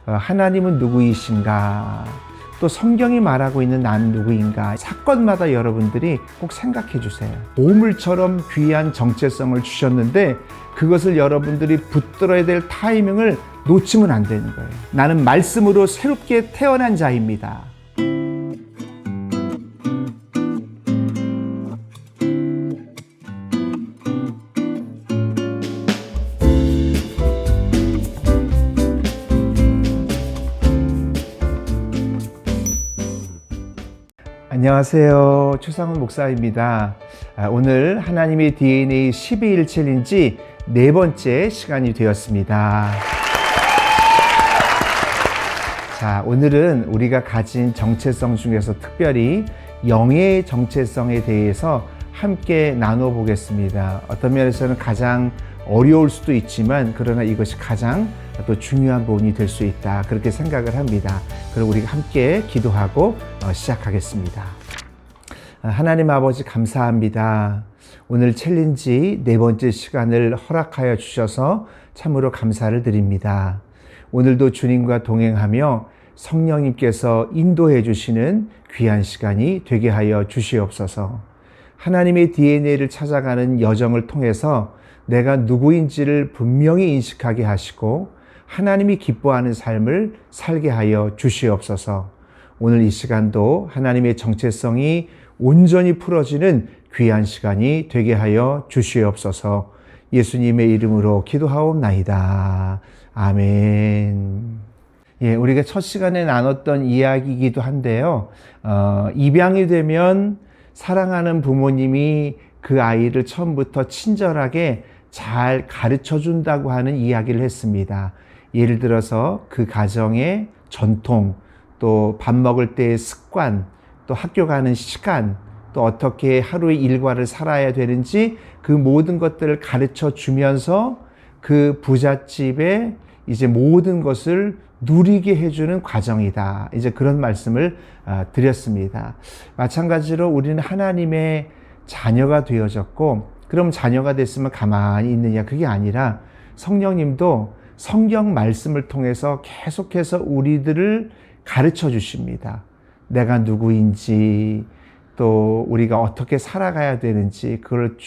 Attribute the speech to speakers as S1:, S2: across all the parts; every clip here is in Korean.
S1: 하나님은 누구이신가? 또 성경이 말하고 있는 난 누구인가? 사건마다 여러분들이 꼭 생각해 주세요. 보물처럼 귀한 정체성을 주셨는데 그것을 여러분들이 붙들어야 될 타이밍을 놓치면 안 되는 거예요. 나는 말씀으로 새롭게 태어난 자입니다. 안녕하세요. 최상훈 목사입니다. 오늘 하나님의 DNA 12일 챌린지 네 번째 시간이 되었습니다. 자, 오늘은 우리가 가진 정체성 중에서 특별히 영의 정체성에 대해서 함께 나눠보겠습니다. 어떤 면에서는 가장 어려울 수도 있지만 그러나 이것이 가장 또 중요한 부분이 될 수 있다, 그렇게 생각을 합니다. 그럼 우리가 함께 기도하고 시작하겠습니다. 하나님 아버지 감사합니다. 오늘 챌린지 네 번째 시간을 허락하여 주셔서 참으로 감사를 드립니다. 오늘도 주님과 동행하며 성령님께서 인도해 주시는 귀한 시간이 되게 하여 주시옵소서. 하나님의 DNA를 찾아가는 여정을 통해서 내가 누구인지를 분명히 인식하게 하시고 하나님이 기뻐하는 삶을 살게 하여 주시옵소서. 오늘 이 시간도 하나님의 정체성이 온전히 풀어지는 귀한 시간이 되게 하여 주시옵소서. 예수님의 이름으로 기도하옵나이다. 아멘. 예, 우리가 첫 시간에 나눴던 이야기이기도 한데요. 입양이 되면 사랑하는 부모님이 그 아이를 처음부터 친절하게 잘 가르쳐 준다고 하는 이야기를 했습니다. 예를 들어서 그 가정의 전통, 또 밥 먹을 때의 습관, 또 학교 가는 시간, 또 어떻게 하루의 일과를 살아야 되는지 그 모든 것들을 가르쳐 주면서 그 부잣집의 이제 모든 것을 누리게 해주는 과정이다. 이제 그런 말씀을 드렸습니다. 마찬가지로 우리는 하나님의 자녀가 되어졌고, 그럼 자녀가 됐으면 가만히 있느냐? 그게 아니라 성령님도 성경 말씀을 통해서 계속해서 우리들을 가르쳐 주십니다. 내가 누구인지, 또 우리가 어떻게 살아가야 되는지 그걸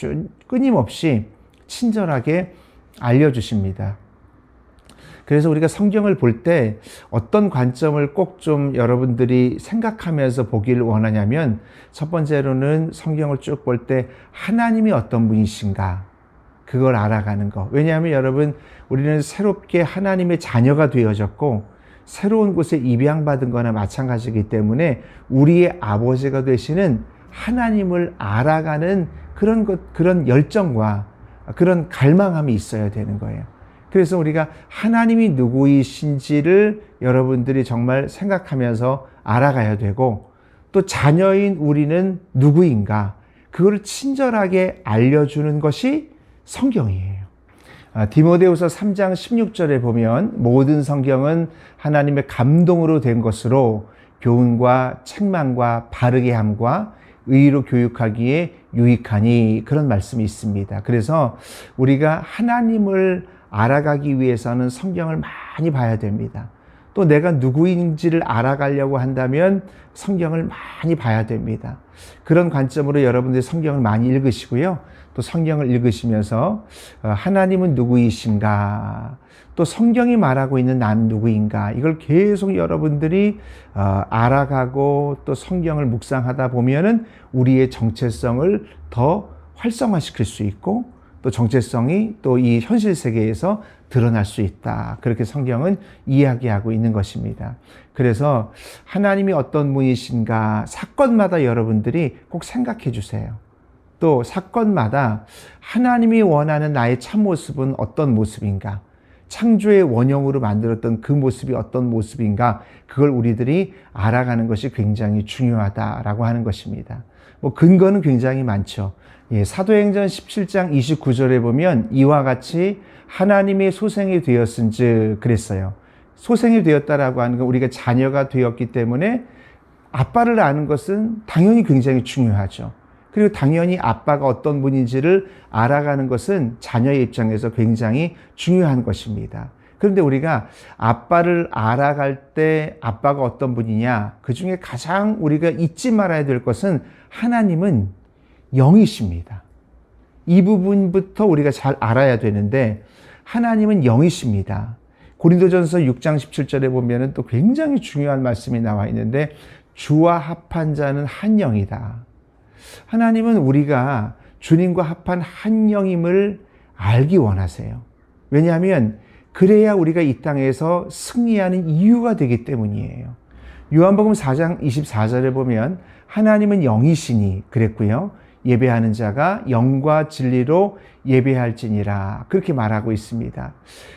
S1: 끊임없이 친절하게 알려주십니다. 그래서 우리가 성경을 볼 때 어떤 관점을 꼭 좀 여러분들이 생각하면서 보기를 원하냐면, 첫 번째로는 성경을 쭉 볼 때 하나님이 어떤 분이신가, 그걸 알아가는 거. 왜냐하면 여러분, 우리는 새롭게 하나님의 자녀가 되어졌고 새로운 곳에 입양받은 거나 마찬가지이기 때문에 우리의 아버지가 되시는 하나님을 알아가는 그런 열정과 그런 갈망함이 있어야 되는 거예요. 그래서 우리가 하나님이 누구이신지를 여러분들이 정말 생각하면서 알아가야 되고, 또 자녀인 우리는 누구인가, 그걸 친절하게 알려주는 것이 성경이에요. 디모데후서 3장 16절에 보면 모든 성경은 하나님의 감동으로 된 것으로 교훈과 책망과 바르게 함과 의로 교육하기에 유익하니, 그런 말씀이 있습니다. 그래서 우리가 하나님을 알아가기 위해서는 성경을 많이 봐야 됩니다. 또 내가 누구인지를 알아가려고 한다면 성경을 많이 봐야 됩니다. 그런 관점으로 여러분들이 성경을 많이 읽으시고요. 또 성경을 읽으시면서 하나님은 누구이신가, 또 성경이 말하고 있는 난 누구인가, 이걸 계속 여러분들이 알아가고 또 성경을 묵상하다 보면은 우리의 정체성을 더 활성화시킬 수 있고, 또 정체성이 또 이 현실 세계에서 드러날 수 있다. 그렇게 성경은 이야기하고 있는 것입니다. 그래서 하나님이 어떤 분이신가, 사건마다 여러분들이 꼭 생각해 주세요. 또 사건마다 하나님이 원하는 나의 참모습은 어떤 모습인가, 창조의 원형으로 만들었던 그 모습이 어떤 모습인가, 그걸 우리들이 알아가는 것이 굉장히 중요하다라고 하는 것입니다. 근거는 굉장히 많죠. 사도행전 17장 29절에 보면 이와 같이 하나님의 소생이 되었은즉 그랬어요. 소생이 되었다라고 하는 건 우리가 자녀가 되었기 때문에 아빠를 아는 것은 당연히 굉장히 중요하죠. 그리고 당연히 아빠가 어떤 분인지를 알아가는 것은 자녀의 입장에서 굉장히 중요한 것입니다. 그런데 우리가 아빠를 알아갈 때 아빠가 어떤 분이냐, 그 중에 가장 우리가 잊지 말아야 될 것은 하나님은 영이십니다. 이 부분부터 우리가 잘 알아야 되는데, 하나님은 영이십니다. 고린도전서 6장 17절에 보면은 또 굉장히 중요한 말씀이 나와 있는데, 주와 합한 자는 한 영이다. 하나님은 우리가 주님과 합한 한 영임을 알기 원하세요. 왜냐하면 그래야 우리가 이 땅에서 승리하는 이유가 되기 때문이에요. 요한복음 4장 24절에 보면 하나님은 영이시니 그랬고요. 예배하는 자가 영과 진리로 예배할지니라, 그렇게 말하고 있습니다.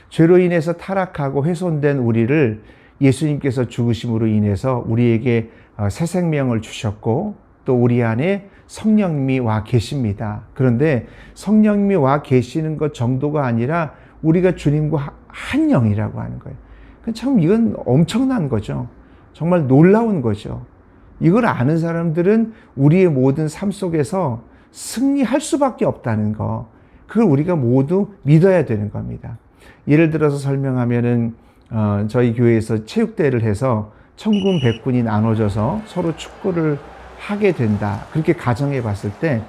S1: 죄로 인해서 타락하고 훼손된 우리를 예수님께서 죽으심으로 인해서 우리에게 새 생명을 주셨고, 또 우리 안에 성령님이 와 계십니다. 그런데 성령님이 와 계시는 것 정도가 아니라 우리가 주님과 한 영이라고 하는 거예요. 참 이건 엄청난 거죠. 정말 놀라운 거죠. 이걸 아는 사람들은 우리의 모든 삶 속에서 승리할 수밖에 없다는 거, 그걸 우리가 모두 믿어야 되는 겁니다. 예를 들어서 설명하면은 저희 교회에서 체육대회를 해서 천군 백군이 나눠져서 서로 축구를 하게 된다, 그렇게 가정해 봤을 때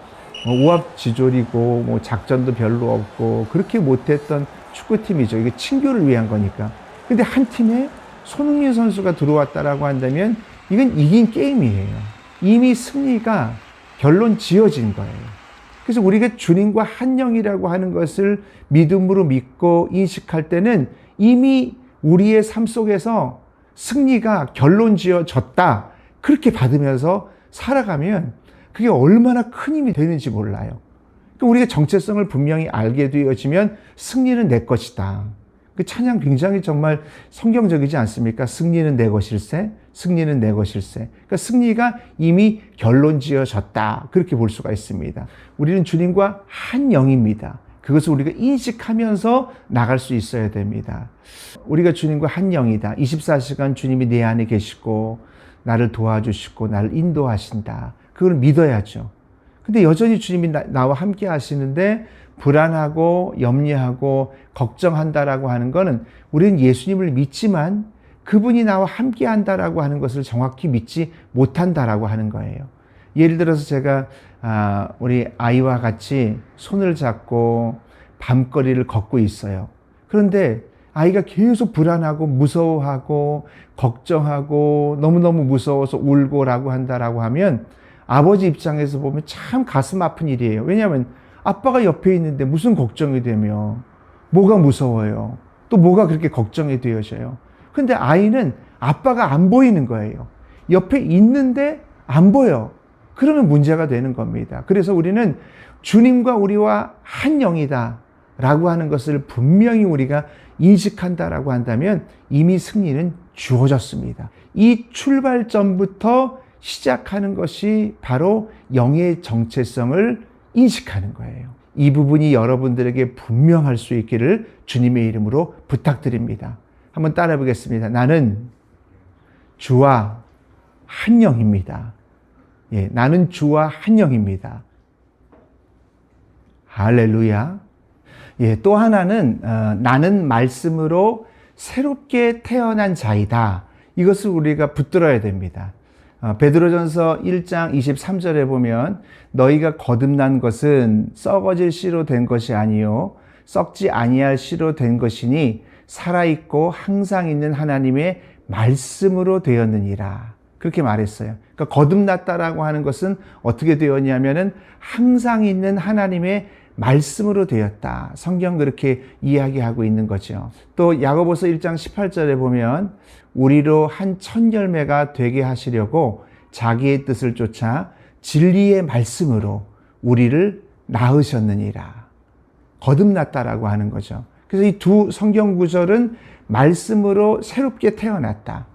S1: 오합지졸이고 뭐 작전도 별로 없고 그렇게 못했던 축구팀이죠. 이게 친교를 위한 거니까. 근데 한 팀에 손흥민 선수가 들어왔다라고 한다면 이건 이긴 게임이에요. 이미 승리가 결론 지어진 거예요. 그래서 우리가 주님과 한 영이라고 하는 것을 믿음으로 믿고 인식할 때는 이미 우리의 삶 속에서 승리가 결론 지어졌다, 그렇게 받으면서 살아가면 그게 얼마나 큰 힘이 되는지 몰라요. 그러니까 우리가 정체성을 분명히 알게 되어지면 승리는 내 것이다. 그 찬양 굉장히 정말 성경적이지 않습니까? 승리는 내 것일세, 승리는 내 것일세. 그러니까 승리가 이미 결론 지어졌다, 그렇게 볼 수가 있습니다. 우리는 주님과 한 영입니다. 그것을 우리가 인식하면서 나갈 수 있어야 됩니다. 우리가 주님과 한 영이다. 24시간 주님이 내 안에 계시고 나를 도와주시고 나를 인도하신다. 그걸 믿어야죠. 근데 여전히 주님이 나와 함께 하시는데 불안하고 염려하고 걱정한다라고 하는 거는 우리는 예수님을 믿지만 그분이 나와 함께 한다라고 하는 것을 정확히 믿지 못한다라고 하는 거예요. 예를 들어서 제가 우리 아이와 같이 손을 잡고 밤거리를 걷고 있어요. 그런데 아이가 계속 불안하고 무서워하고 걱정하고 너무너무 무서워서 울고라고 한다라고 하면 아버지 입장에서 보면 참 가슴 아픈 일이에요. 왜냐하면 아빠가 옆에 있는데 무슨 걱정이 되며 뭐가 무서워요. 또 뭐가 그렇게 걱정이 되어져요. 근데 아이는 아빠가 안 보이는 거예요. 옆에 있는데 안 보여. 그러면 문제가 되는 겁니다. 그래서 우리는 주님과 우리와 한 영이다 라고 하는 것을 분명히 우리가 인식한다라고 한다면 이미 승리는 주어졌습니다. 이 출발점부터 시작하는 것이 바로 영의 정체성을 인식하는 거예요. 이 부분이 여러분들에게 분명할 수 있기를 주님의 이름으로 부탁드립니다. 한번 따라해 보겠습니다. 나는 주와 한 영입니다. 예, 나는 주와 한 영입니다. 할렐루야. 예, 또 하나는 나는 말씀으로 새롭게 태어난 자이다. 이것을 우리가 붙들어야 됩니다. 베드로전서 1장 23절에 보면 너희가 거듭난 것은 썩어질 씨로 된 것이 아니요 썩지 아니할 씨로 된 것이니 살아있고 항상 있는 하나님의 말씀으로 되었느니라. 그렇게 말했어요. 그러니까 거듭났다라고 하는 것은 어떻게 되었냐면은 항상 있는 하나님의 말씀으로 되었다. 성경 그렇게 이야기하고 있는 거죠. 또 야고보서 1장 18절에 보면 우리로 한 천 열매가 되게 하시려고 자기의 뜻을 쫓아 진리의 말씀으로 우리를 낳으셨느니라. 거듭났다라고 하는 거죠. 그래서 이 두 성경 구절은 말씀으로 새롭게 태어났다,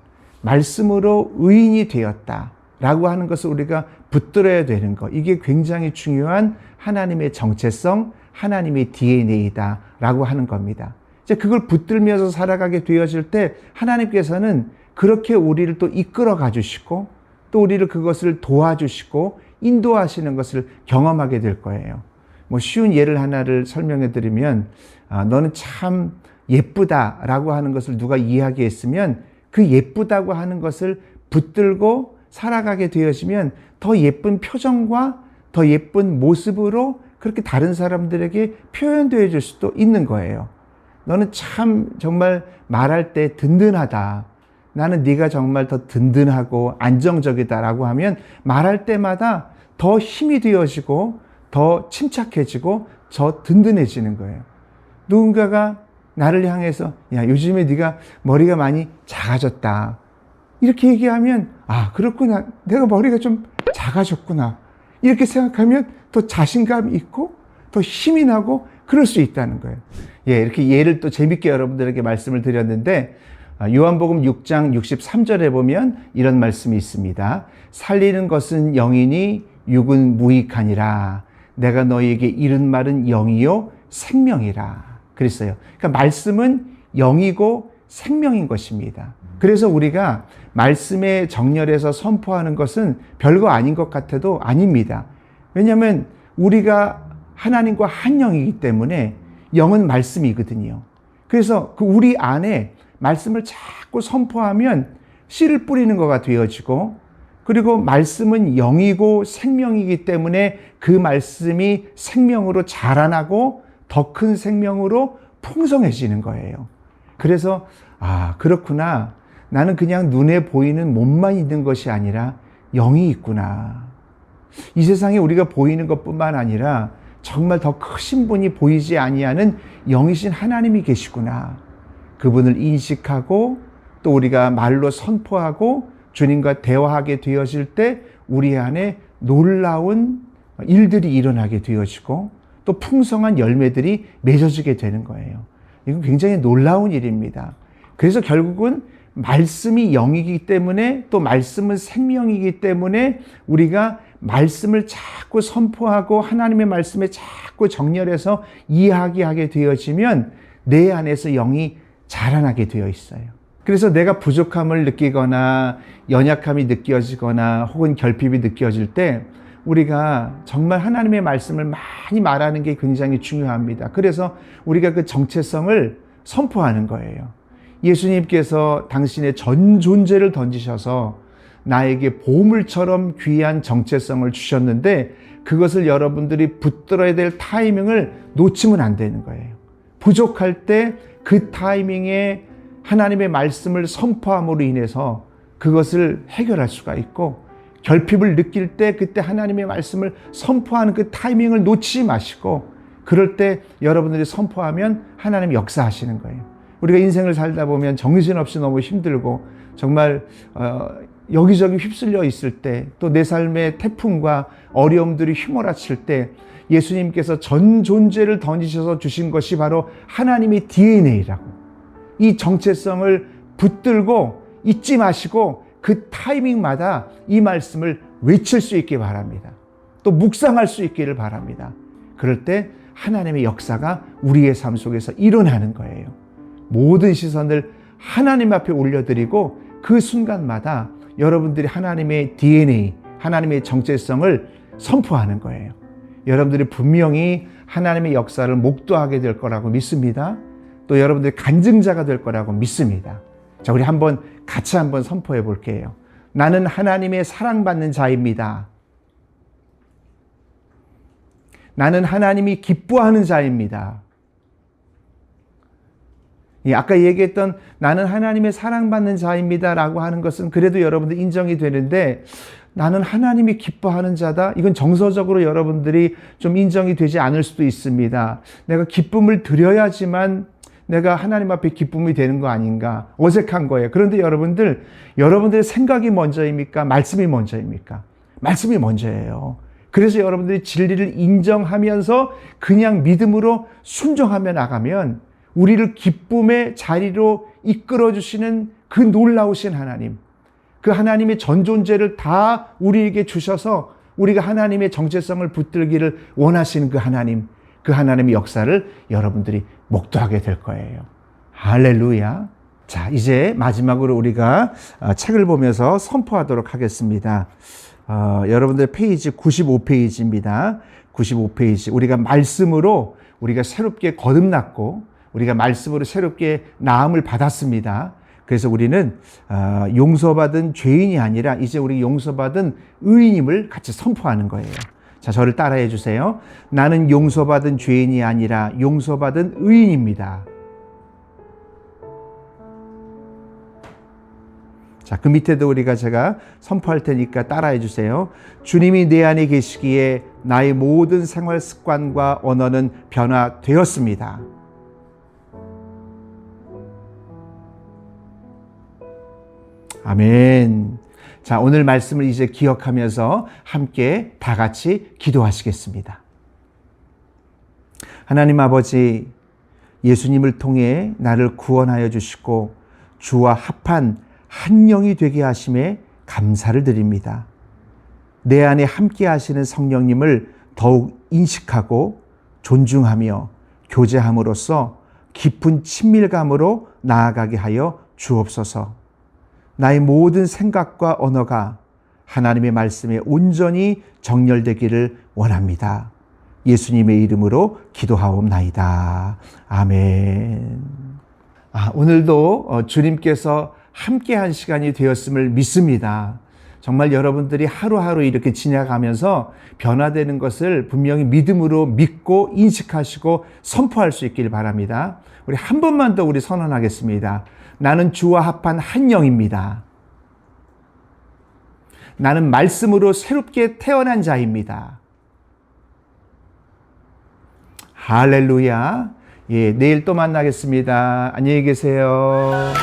S1: 말씀으로 의인이 되었다 라고 하는 것을 우리가 붙들어야 되는 것, 이게 굉장히 중요한 하나님의 정체성, 하나님의 DNA다 라고 하는 겁니다. 이제 그걸 붙들면서 살아가게 되어질 때 하나님께서는 그렇게 우리를 또 이끌어 가주시고 또 우리를 그것을 도와주시고 인도하시는 것을 경험하게 될 거예요. 뭐 쉬운 예를 하나를 설명해 드리면 너는 참 예쁘다라고 하는 것을 누가 이야기했으면 그 예쁘다고 하는 것을 붙들고 살아가게 되어지면 더 예쁜 표정과 더 예쁜 모습으로 그렇게 다른 사람들에게 표현되어 줄 수도 있는 거예요. 너는 참 정말 말할 때 든든하다. 나는 네가 정말 더 든든하고 안정적이다라고 하면 말할 때마다 더 힘이 되어지고 더 침착해지고 더 든든해지는 거예요. 누군가가 나를 향해서 야, 요즘에 네가 머리가 많이 작아졌다. 이렇게 얘기하면 아, 그렇구나. 내가 머리가 좀 작아졌구나. 이렇게 생각하면 더 자신감이 있고 더 힘이 나고 그럴 수 있다는 거예요. 예, 이렇게 예를 또 재밌게 여러분들에게 말씀을 드렸는데 요한복음 6장 63절에 보면 이런 말씀이 있습니다. 살리는 것은 영이니 육은 무익하니라. 내가 너희에게 이른 말은 영이요 생명이라. 그랬어요. 그러니까 말씀은 영이고 생명인 것입니다. 그래서 우리가 말씀의 정렬에서 선포하는 것은 별거 아닌 것 같아도 아닙니다. 왜냐하면 우리가 하나님과 한 영이기 때문에 영은 말씀이거든요. 그래서 그 우리 안에 말씀을 자꾸 선포하면 씨를 뿌리는 것가 되어지고, 그리고 말씀은 영이고 생명이기 때문에 그 말씀이 생명으로 자라나고 더 큰 생명으로 풍성해지는 거예요. 그래서 아, 그렇구나. 나는 그냥 눈에 보이는 몸만 있는 것이 아니라 영이 있구나. 이 세상에 우리가 보이는 것뿐만 아니라 정말 더 크신 분이 보이지 아니하는 영이신 하나님이 계시구나. 그분을 인식하고 또 우리가 말로 선포하고 주님과 대화하게 되어질 때 우리 안에 놀라운 일들이 일어나게 되어지고 또 풍성한 열매들이 맺어지게 되는 거예요. 이건 굉장히 놀라운 일입니다. 그래서 결국은 말씀이 영이기 때문에 또 말씀은 생명이기 때문에 우리가 말씀을 자꾸 선포하고 하나님의 말씀에 자꾸 정렬해서 이야기하게 되어지면 내 안에서 영이 자라나게 되어 있어요. 그래서 내가 부족함을 느끼거나 연약함이 느껴지거나 혹은 결핍이 느껴질 때 우리가 정말 하나님의 말씀을 많이 말하는 게 굉장히 중요합니다. 그래서 우리가 그 정체성을 선포하는 거예요. 예수님께서 당신의 전 존재를 던지셔서 나에게 보물처럼 귀한 정체성을 주셨는데 그것을 여러분들이 붙들어야 될 타이밍을 놓치면 안 되는 거예요. 부족할 때 그 타이밍에 하나님의 말씀을 선포함으로 인해서 그것을 해결할 수가 있고, 결핍을 느낄 때 그때 하나님의 말씀을 선포하는 그 타이밍을 놓치지 마시고, 그럴 때 여러분들이 선포하면 하나님이 역사하시는 거예요. 우리가 인생을 살다 보면 정신없이 너무 힘들고 정말 여기저기 휩쓸려 있을 때, 또 내 삶의 태풍과 어려움들이 휘몰아칠 때 예수님께서 전 존재를 던지셔서 주신 것이 바로 하나님의 DNA라고. 이 정체성을 붙들고 잊지 마시고 그 타이밍마다 이 말씀을 외칠 수 있기 바랍니다. 또 묵상할 수 있기를 바랍니다. 그럴 때 하나님의 역사가 우리의 삶 속에서 일어나는 거예요. 모든 시선을 하나님 앞에 올려드리고 그 순간마다 여러분들이 하나님의 DNA, 하나님의 정체성을 선포하는 거예요. 여러분들이 분명히 하나님의 역사를 목도하게 될 거라고 믿습니다. 또 여러분들이 간증자가 될 거라고 믿습니다. 자, 우리 같이 한번 선포해 볼게요. 나는 하나님의 사랑받는 자입니다. 나는 하나님이 기뻐하는 자입니다. 아까 얘기했던 나는 하나님의 사랑받는 자입니다라고 하는 것은 그래도 여러분들 인정이 되는데, 나는 하나님이 기뻐하는 자다? 이건 정서적으로 여러분들이 좀 인정이 되지 않을 수도 있습니다. 내가 기쁨을 드려야지만 내가 하나님 앞에 기쁨이 되는 거 아닌가? 어색한 거예요. 그런데 여러분들의 생각이 먼저입니까? 말씀이 먼저입니까? 말씀이 먼저예요. 그래서 여러분들이 진리를 인정하면서 그냥 믿음으로 순종하며 나가면 우리를 기쁨의 자리로 이끌어주시는 그 놀라우신 하나님, 그 하나님의 전 존재를 다 우리에게 주셔서 우리가 하나님의 정체성을 붙들기를 원하시는 그 하나님의 역사를 여러분들이 목도하게 될 거예요. 할렐루야. 자, 이제 마지막으로 우리가 책을 보면서 선포하도록 하겠습니다. 여러분들 페이지 95페이지입니다. 95페이지. 우리가 말씀으로 우리가 새롭게 거듭났고 우리가 말씀으로 새롭게 나음을 받았습니다. 그래서 우리는 용서받은 죄인이 아니라 이제 우리 용서받은 의인임을 같이 선포하는 거예요. 자, 저를 따라해 주세요. 나는 용서받은 죄인이 아니라 용서받은 의인입니다. 자, 그 밑에도 제가 선포할 테니까 따라해 주세요. 주님이 내 안에 계시기에 나의 모든 생활 습관과 언어는 변화되었습니다. 아멘. 자, 오늘 말씀을 이제 기억하면서 함께 다 같이 기도하시겠습니다. 하나님 아버지, 예수님을 통해 나를 구원하여 주시고 주와 합한 한 영이 되게 하심에 감사를 드립니다. 내 안에 함께 하시는 성령님을 더욱 인식하고 존중하며 교제함으로써 깊은 친밀감으로 나아가게 하여 주옵소서. 나의 모든 생각과 언어가 하나님의 말씀에 온전히 정렬되기를 원합니다. 예수님의 이름으로 기도하옵나이다. 아멘. 오늘도 주님께서 함께한 시간이 되었음을 믿습니다. 정말 여러분들이 하루하루 이렇게 지나가면서 변화되는 것을 분명히 믿음으로 믿고 인식하시고 선포할 수 있길 바랍니다. 우리 한 번만 더 우리 선언하겠습니다. 나는 주와 합한 한 영입니다. 나는 말씀으로 새롭게 태어난 자입니다. 할렐루야. 예, 내일 또 만나겠습니다. 안녕히 계세요.